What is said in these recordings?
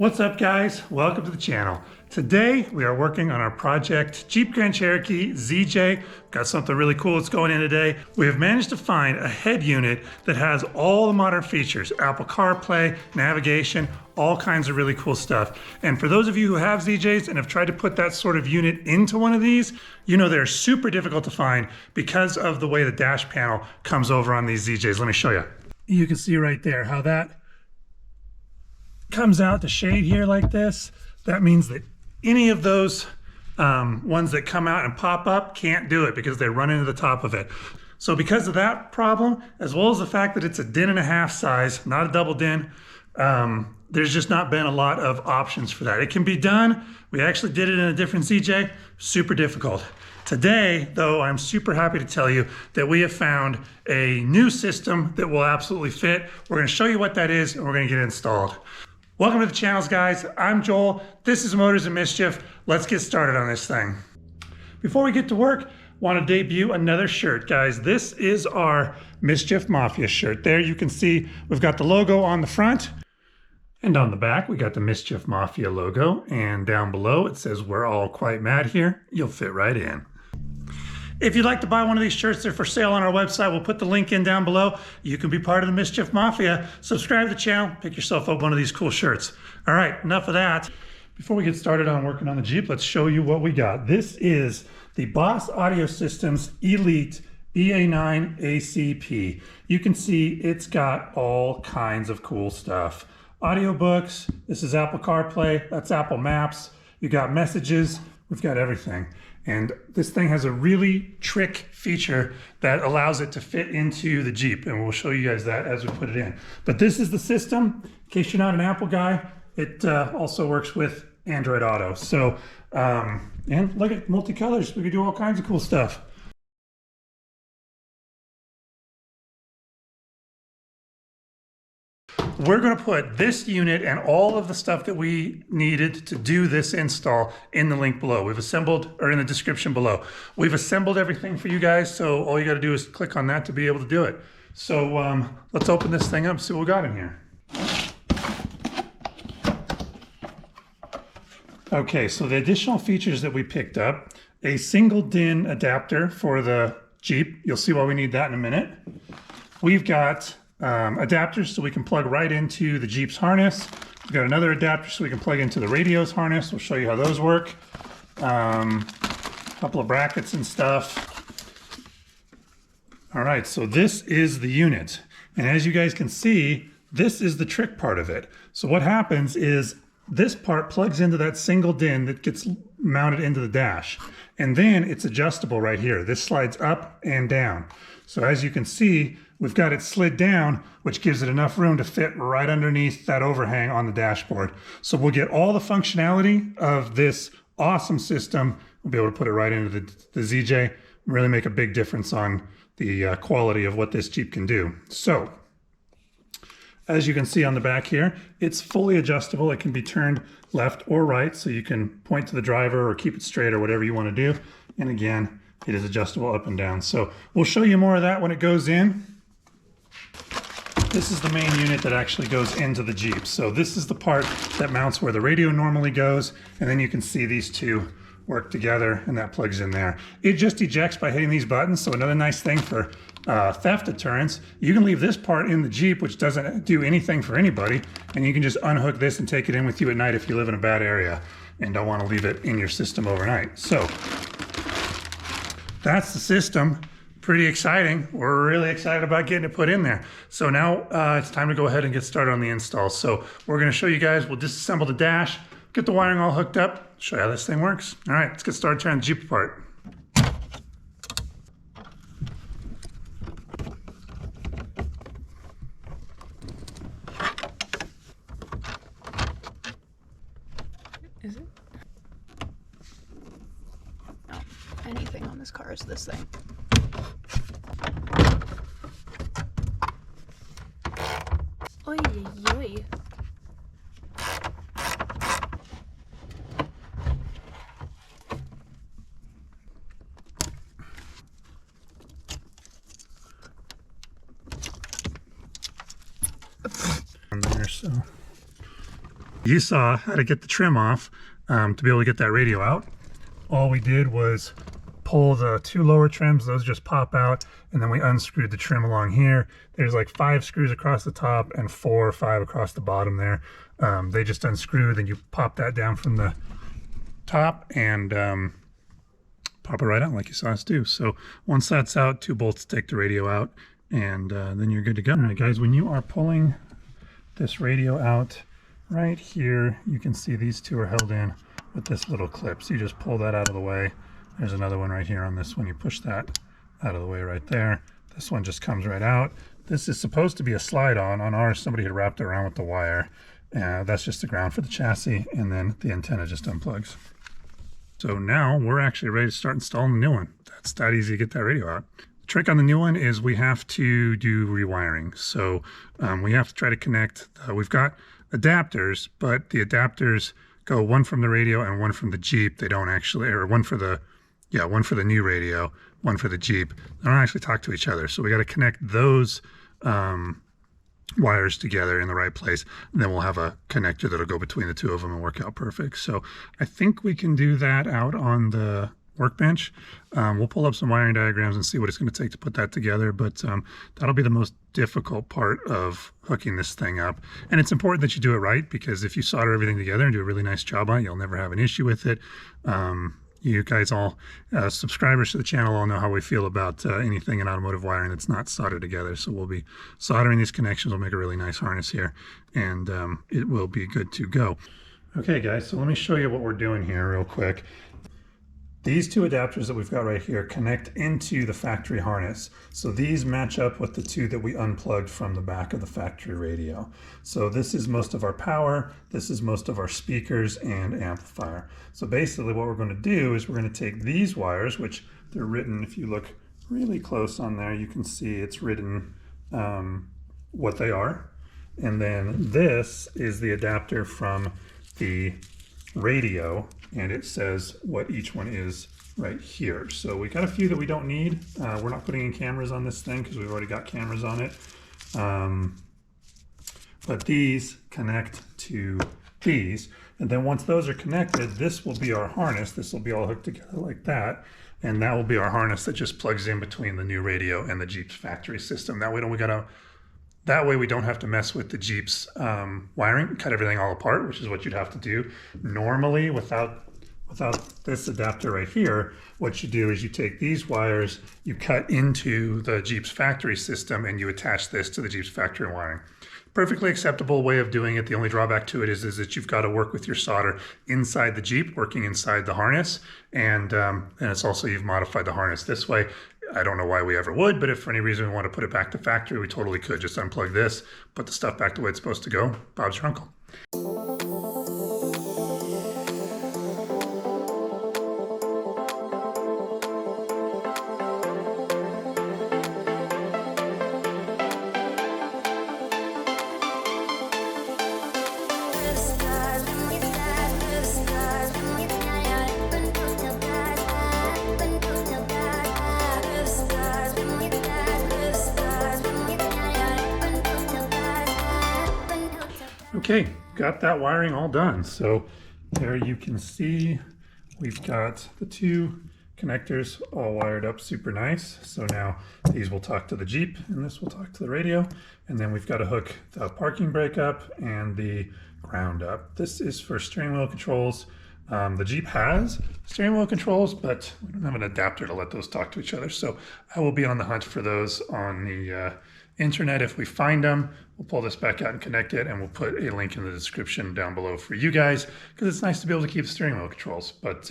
What's up, guys? Welcome to the channel. Today we are working on our project Jeep Grand Cherokee ZJ. Got something really cool that's going in today. We have managed to find a head unit that has all the modern features, Apple CarPlay, navigation, all kinds of really cool stuff. And for those of you who have ZJs and have tried to put that sort of unit into one of these, you know they're super difficult to find because of the way the dash panel comes over on these ZJs. Let me show you. You can see right there how that comes out the shade here like this. That means that any of those ones that come out and pop up can't do it because they run into the top of it. So because of that problem, as well as the fact that it's a 1.5 size, not a double din, there's just not been a lot of options for that. It can be done. We actually did it in a different ZJ, super difficult. Today, though, I'm super happy to tell you that we have found a new system that will absolutely fit. We're gonna show you what that is and we're gonna get it installed. Welcome to the channels, guys. I'm Joel. This is Motors and Mischief. Let's get started on this thing. Before we get to work, I want to debut another shirt, guys. This is our Mischief Mafia shirt. There you can see we've got the logo on the front, and on the back we got the Mischief Mafia logo, and down below it says we're all quite mad here. You'll fit right in. If you'd like to buy one of these shirts, they're for sale on our website. We'll put the link in down below. You can be part of the Mischief Mafia. Subscribe to the channel, pick yourself up one of these cool shirts. All right, enough of that. Before we get started on working on the Jeep, let's show you what we got. This is the Boss Audio Systems Elite BA9 ACP. You can see it's got all kinds of cool stuff. Audiobooks, this is Apple CarPlay, that's Apple Maps. You got messages, we've got everything. And this thing has a really trick feature that allows it to fit into the Jeep, and we'll show you guys that as we put it in. But this is the system. In case you're not an Apple guy, it also works with Android Auto. So, and look at multicolors. We can do all kinds of cool stuff. We're going to put this unit and all of the stuff that we needed to do this install in the link below. We've assembled, or in the description below. We've assembled everything for you guys, so all you got to do is click on that to be able to do it. So let's open this thing up and see what we got in here. Okay, so the additional features that we picked up, a single DIN adapter for the Jeep. You'll see why we need that in a minute. We've got adapters so we can plug right into the Jeep's harness. We've got another adapter so we can plug into the radio's harness. We'll show you how those work. A couple of brackets and stuff. All right, so this is the unit. And as you guys can see, this is the trick part of it. So what happens is this part plugs into that single DIN that gets mounted into the dash. And then it's adjustable right here. This slides up and down. So as you can see, we've got it slid down, which gives it enough room to fit right underneath that overhang on the dashboard. So we'll get all the functionality of this awesome system. We'll be able to put it right into the ZJ, really make a big difference on the quality of what this Jeep can do. So, as you can see on the back here, it's fully adjustable. It can be turned left or right, so you can point to the driver or keep it straight or whatever you want to do. And again, it is adjustable up and down. So we'll show you more of that when it goes in. This is the main unit that actually goes into the Jeep. So this is the part that mounts where the radio normally goes, and then you can see these two work together, and that plugs in there. It just ejects by hitting these buttons. So another nice thing for theft deterrence, you can leave this part in the Jeep, which doesn't do anything for anybody, and you can just unhook this and take it in with you at night if you live in a bad area and don't want to leave it in your system overnight. So that's the system. Pretty exciting. We're really excited about getting it put in there. So now it's time to go ahead and get started on the install. So we're going to show you guys, we'll disassemble the dash, get the wiring all hooked up, show you how this thing works. All right, let's get started tearing the Jeep apart. Is it? No, anything on this car is this thing. Oy, oy. In there, so You saw how to get the trim off to be able to get that radio out. All we did was pull the 2 lower trims, those just pop out, and then we unscrewed the trim along here. There's like 5 screws across the top and 4 or 5 across the bottom there. They just unscrew, then you pop that down from the top and pop it right out like you saw us do. So once that's out, 2 bolts take the radio out, and then you're good to go. All right, guys, when you are pulling this radio out, right here, you can see these 2 are held in with this little clip. So you just pull that out of the way. There's another one right here on this one. You push that out of the way right there. This one just comes right out. This is supposed to be a slide on. On ours, somebody had wrapped it around with the wire. That's just the ground for the chassis, and then the antenna just unplugs. So now we're actually ready to start installing the new one. That's that easy to get that radio out. The trick on the new one is we have to do rewiring. So we have to try to connect. We've got adapters, but the adapters go one from the radio and one from the Jeep. They don't actually, or one for the new radio, one for the Jeep. They don't actually talk to each other. So we got to connect those wires together in the right place, and then we'll have a connector that'll go between the 2 of them and work out perfect. So I think we can do that out on the workbench. We'll pull up some wiring diagrams and see what it's going to take to put that together, but that'll be the most difficult part of hooking this thing up. And it's important that you do it right, because if you solder everything together and do a really nice job on it, you'll never have an issue with it. You guys all, subscribers to the channel, all know how we feel about anything in automotive wiring that's not soldered together. So we'll be soldering these connections. We'll make a really nice harness here, and it will be good to go. Okay, guys, so let me show you what we're doing here real quick. These 2 adapters that we've got right here connect into the factory harness. So these match up with the 2 that we unplugged from the back of the factory radio. So this is most of our power, this is most of our speakers and amplifier. So basically what we're going to do is we're going to take these wires, which they're written, if you look really close on there, you can see it's written what they are. And then this is the adapter from the radio, and it says what each one is right here. So we got a few that we don't need. We're not putting in cameras on this thing because we've already got cameras on it. But these connect to these, and then once those are connected, this will be our harness. This will be all hooked together like that, and that will be our harness that just plugs in between the new radio and the Jeep's factory system. That way we don't have to mess with the Jeep's wiring, cut everything all apart, which is what you'd have to do normally without this adapter right here. What you do is you take these wires, you cut into the Jeep's factory system, and you attach this to the Jeep's factory wiring. Perfectly acceptable way of doing it. The only drawback to it is that you've got to work with your solder inside the Jeep, working inside the harness, and it's also, you've modified the harness this way. I don't know why we ever would, but if for any reason we want to put it back to factory, we totally could. Just unplug this, put the stuff back the way it's supposed to go. Bob's your uncle. Okay, got that wiring all done. So there you can see we've got the 2 connectors all wired up super nice. So now these will talk to the Jeep and this will talk to the radio. And then we've got to hook the parking brake up and the ground up. This is for steering wheel controls. The Jeep has steering wheel controls, but we don't have an adapter to let those talk to each other. So I will be on the hunt for those on the internet. If we find them, we'll pull this back out and connect it, and we'll put a link in the description down below for you guys, because it's nice to be able to keep steering wheel controls. But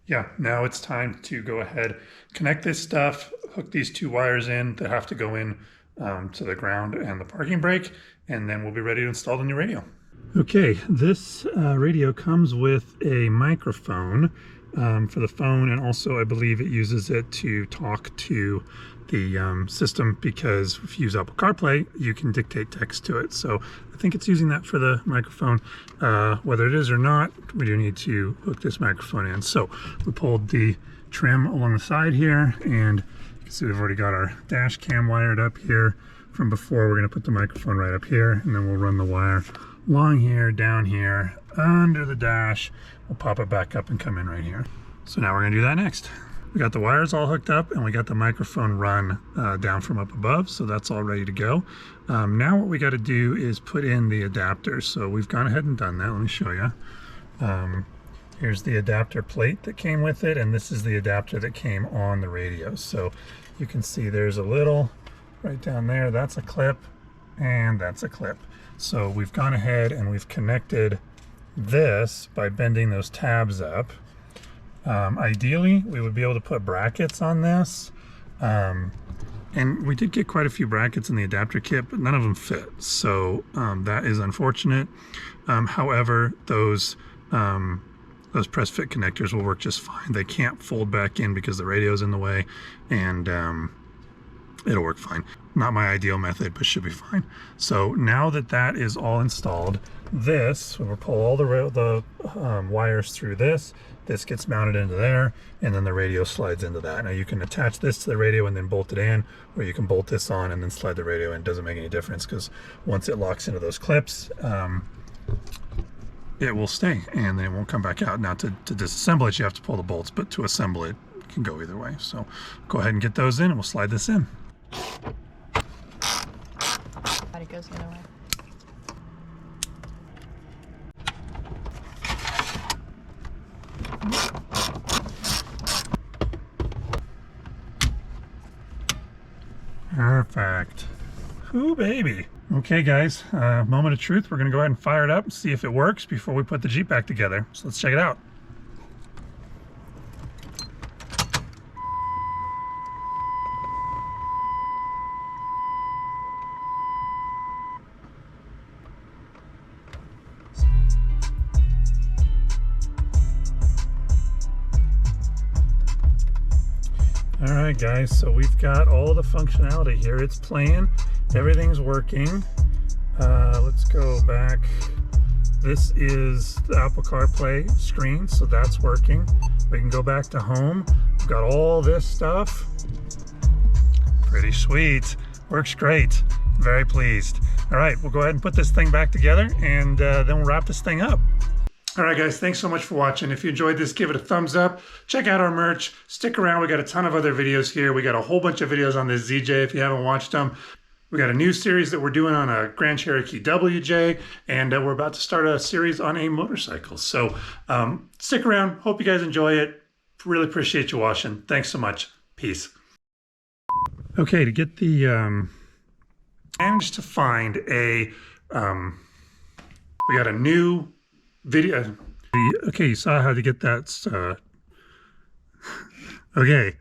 yeah, now it's time to go ahead, connect this stuff, hook these 2 wires in that have to go in to the ground and the parking brake, and then we'll be ready to install the new radio. Okay, this radio comes with a microphone for the phone, and also I believe it uses it to talk to the system, because if you use Apple CarPlay, you can dictate text to it. So I think it's using that for the microphone. Whether it is or not, we do need to hook this microphone in. So we pulled the trim along the side here, and you can see we've already got our dash cam wired up here from before. We're going to put the microphone right up here, and then we'll run the wire along here, down here, under the dash. We'll pop it back up and come in right here. So now we're gonna do that next. We got the wires all hooked up and we got the microphone run down from up above, so that's all ready to go. Now what we got to do is put in the adapter. So we've gone ahead and done that. Let me show you. Here's the adapter plate that came with it, and this is the adapter that came on the radio. So you can see there's a little right down there, that's a clip, and that's a clip. So we've gone ahead and we've connected this by bending those tabs up. Ideally, we would be able to put brackets on this. And we did get quite a few brackets in the adapter kit, but none of them fit. So that is unfortunate. However, those press fit connectors will work just fine. They can't fold back in because the radio's in the way, and it'll work fine. Not my ideal method, but should be fine. So now that that is all installed, we'll pull all the wires through this. This gets mounted into there, and then the radio slides into that. Now you can attach this to the radio and then bolt it in, or you can bolt this on and then slide the radio in. It doesn't make any difference, because once it locks into those clips, it will stay and then it won't come back out. Now to disassemble it, you have to pull the bolts, but to assemble it, it can go either way. So go ahead and get those in and we'll slide this in. It goes the other way. Perfect. Ooh, baby. Okay, guys, moment of truth. We're gonna go ahead and fire it up and see if it works before we put the Jeep back together. So let's check it out. All right, guys, so we've got all the functionality here. It's playing, everything's working. Let's go back. This is the Apple CarPlay screen, so that's working. We can go back to home. We've got all this stuff. Pretty sweet, works great. Very pleased. All right, we'll go ahead and put this thing back together, and then we'll wrap this thing up. All right, guys, thanks so much for watching. If you enjoyed this, give it a thumbs up. Check out our merch. Stick around. We got a ton of other videos here. We got a whole bunch of videos on this ZJ if you haven't watched them. We got a new series that we're doing on a Grand Cherokee WJ, and we're about to start a series on a motorcycle. So stick around. Hope you guys enjoy it. Really appreciate you watching. Thanks so much. Peace. Okay, to get the... managed to find a... we got a new... video. Okay, you saw how to get that. Okay.